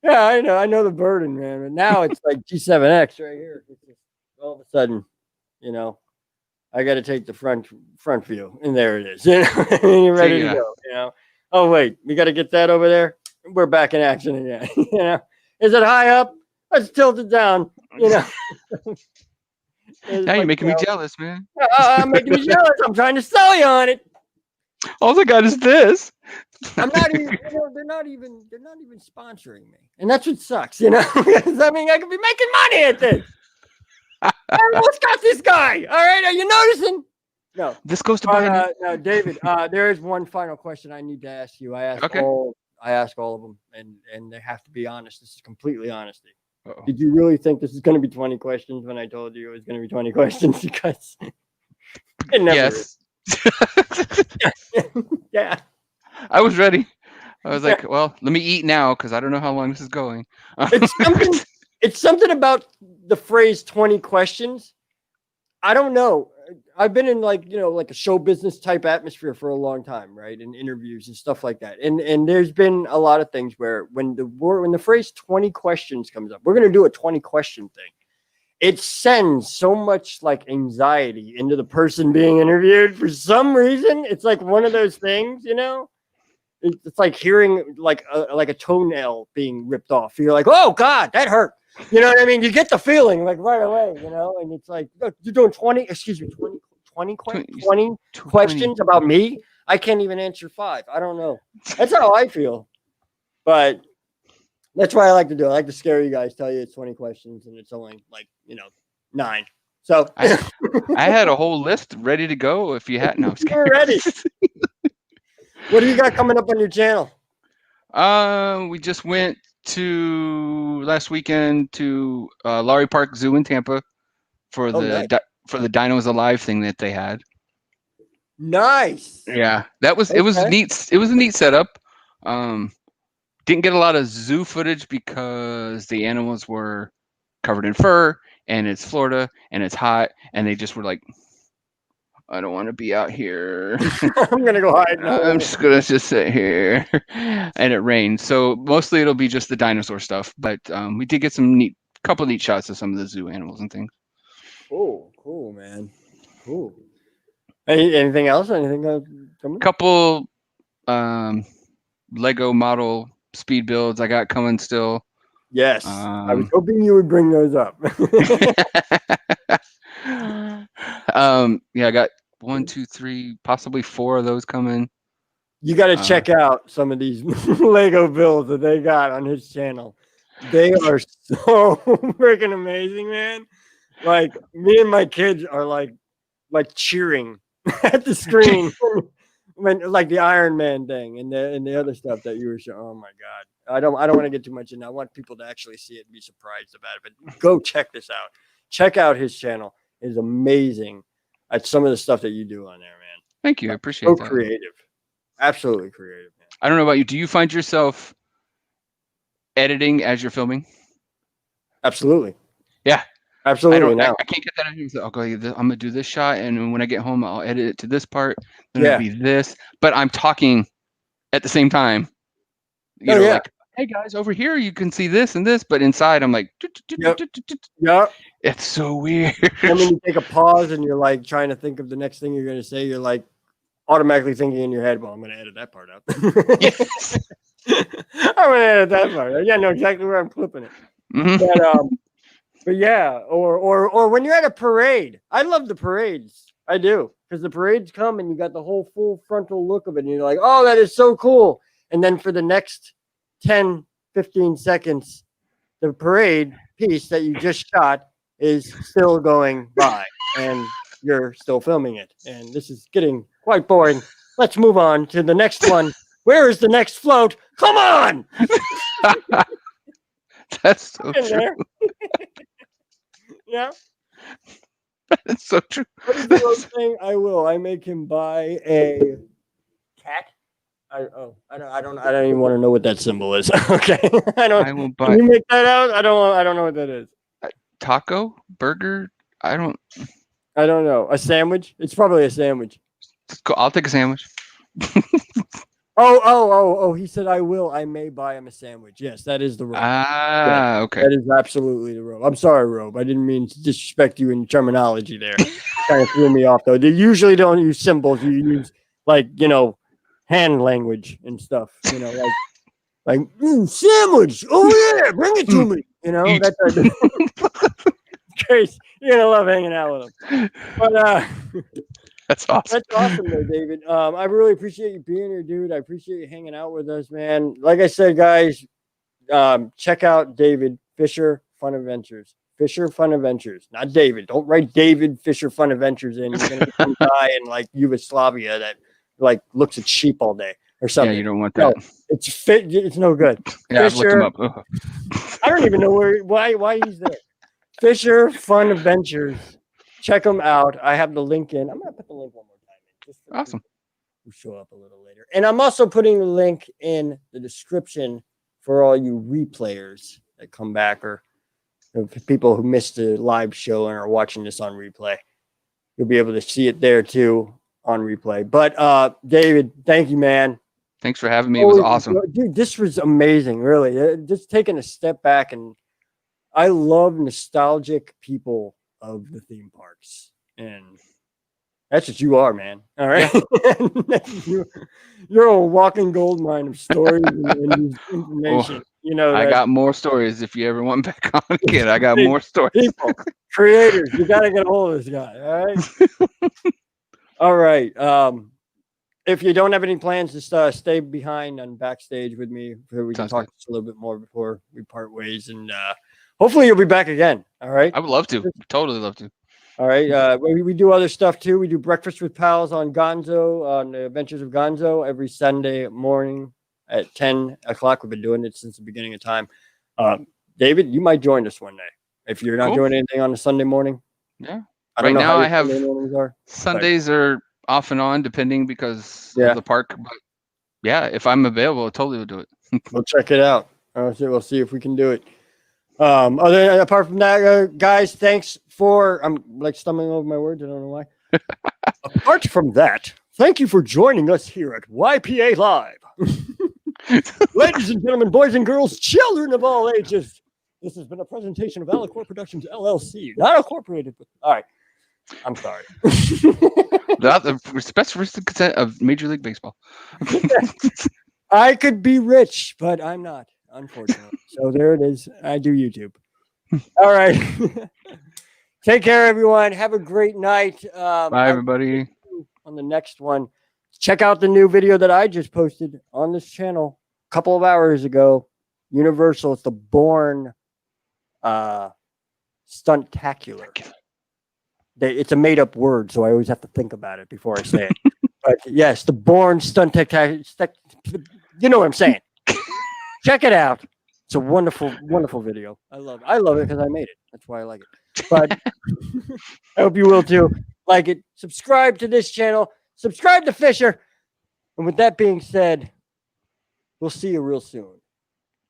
Yeah, I know the burden, man. But now it's like G7X right here. All of a sudden, I got to take the front view, and there it is. You're ready to go. Oh wait, we got to get that over there. We're back in action again. Is it high up? Let's tilt it down. Now you're making me jealous, man. I'm making you jealous. I'm trying to sell you on it. All I got is this. I'm not even. They're not even sponsoring me, and that's what sucks. Because I mean, I could be making money at this. Everyone's got this guy. All right, are you noticing? No. This goes to Biden. No, David. There is one final question I need to ask you. I ask all of them, and they have to be honest. This is completely honesty. Uh-oh. Did you really think this is going to be 20 questions when I told you it was going to be 20 questions? Because it never is. Yeah. I was ready. I was like, well, let me eat now because I don't know how long this is going. It's something about the phrase 20 questions. I don't know. I've been in like a show business type atmosphere for a long time, right? In interviews and stuff like that. And there's been a lot of things where when the phrase 20 questions comes up, we're going to do a 20 question thing. It sends so much like anxiety into the person being interviewed for some reason. It's like one of those things, it's like hearing like a toenail being ripped off. You're like, oh God, that hurt. You know what I mean? You get the feeling like right away, and it's like, you're doing 20 questions about me. I can't even answer 5. I don't know. That's how I feel. But that's why I like to do it. I like to scare you guys, tell you it's 20 questions and it's only like, 9. So I had a whole list ready to go if you hadn't. No, you're ready. What do you got coming up on your channel? We just went to last weekend to Lowry Park Zoo in Tampa for the Dinos Alive thing that they had. Nice. Yeah, it was neat. It was a neat setup. Didn't get a lot of zoo footage because the animals were covered in fur, and it's Florida, and it's hot, and they just were like, I don't want to be out here. I'm gonna go hide. I'm just gonna sit here, and it rained. So mostly it'll be just the dinosaur stuff. But we did get some couple neat shots of some of the zoo animals and things. Cool, man. Cool. Anything else? Anything coming? Couple Lego model speed builds I got coming still. Yes, I was hoping you would bring those up. Yeah, I got 1, 2, 3, possibly 4 of those coming. You got to check out some of these Lego builds that they got on his channel. They are so freaking amazing, man. Like me and my kids are like cheering at the screen when like the Iron Man thing and the other stuff that you were showing. Oh my god. I don't want to get too much in. I want people to actually see it and be surprised about it. But go check this out. Check out his channel. It's amazing at some of the stuff that you do on there, man. Thank you. I appreciate that. So creative. Absolutely creative, man. I don't know about you. Do you find yourself editing as you're filming? Absolutely. Yeah. Absolutely. I can't get that in. I'll go, I'm going to do this shot. And when I get home, I'll edit it to this part. Then it'll be this. But I'm talking at the same time. You know, like, hey guys, over here you can see this and this, but inside I'm like, yeah, it's so weird. And when you take a pause and you're like trying to think of the next thing you're going to say, you're like automatically thinking in your head, well, I'm going to edit that part out. Yes. I'm going to edit that part. Yeah, I know exactly where I'm flipping it. But yeah, or when you're at a parade, I love the parades. I do, because the parades come and you got the whole full frontal look of it, and you're like, oh, that is so cool. And then for the next 10, 15 seconds, the parade piece that you just shot is still going by, and you're still filming it. And this is getting quite boring. Let's move on to the next one. Where is the next float? Come on! That's so true. Yeah. That's so true. What is the other thing? I will. I make him buy a cat. I don't even want to know what that symbol is. Okay. I will buy. Can you make that out? I don't know what that is. Taco? Burger? I don't know. A sandwich? It's probably a sandwich. I'll take a sandwich. Oh, he said I will. I may buy him a sandwich. Yes, that is the robe. Okay. That is absolutely the robe. I'm sorry, robe. I didn't mean to disrespect you in terminology there. Kind of threw me off, though. They usually don't use symbols. You use, like, hand language and stuff. Like sandwich. Oh, yeah, bring it to me. That's crazy. You're going to love hanging out with him. But, that's awesome. That's awesome, though, David. I really appreciate you being here, dude. I appreciate you hanging out with us, man. Like I said, guys, check out David Fisher Funventures. Fisher Funventures, not David. Don't write David Fisher Funventures in. You're gonna get some guy in like Yugoslavia that like looks at sheep all day or something. Yeah, you don't want that. No, it's no good. Yeah, Fisher, I've looked him up. I don't even know why he's there. Fisher Funventures. Check them out. I have the link in. I'm going to put the link one more time in. Just for awesome. We'll show up a little later. And I'm also putting the link in the description for all you replayers that come back or people who missed the live show and are watching this on replay. You'll be able to see it there too on replay. But David, thank you, man. Thanks for having me. It was awesome. Dude, this was amazing, really. Just taking a step back, and I love nostalgic people of the theme parks, and that's what you are, man. All right. Yeah. You're a walking gold mine of stories and information. I got more stories if you ever want back on again. I got more stories. People, creators, you got to get a hold of this guy. All right. All right. If you don't have any plans to stay behind on backstage with me, we can talk just a little bit more before we part ways, and hopefully you'll be back again. All right. I would love to. Totally love to. All right. We do other stuff too. We do Breakfast with Pals on Gonzo, on the Adventures of Gonzo, every Sunday morning at 10 o'clock. We've been doing it since the beginning of time. David, you might join us one day if you're not doing anything on a Sunday morning. Yeah. Right now I have Sundays are off and on depending because of the park. But yeah, if I'm available, I totally would do it. We'll check it out. We'll see if we can do it. Apart from that, guys, thanks for. I'm like stumbling over my words. I don't know why. Apart from that, thank you for joining us here at YPA Live. Ladies and gentlemen, boys and girls, children of all ages, this has been a presentation of Alicorp Productions LLC, not incorporated. All right. I'm sorry. Without the specific consent of Major League Baseball. I could be rich, but I'm not, unfortunately. So there it is. I do YouTube. All right. Take care, everyone. Have a great night. Bye, everybody. On the next one, check out the new video that I just posted on this channel a couple of hours ago. Universal. It's the Bourne Stuntacular. It's a made-up word, so I always have to think about it before I say it. But yes, the Bourne Stuntacular. You know what I'm saying. Check it out. It's a wonderful, wonderful video. I love it because I made it. That's why I like it. But I hope you will too. Like it. Subscribe to this channel. Subscribe to Fisher. And with that being said, we'll see you real soon.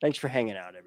Thanks for hanging out, everyone.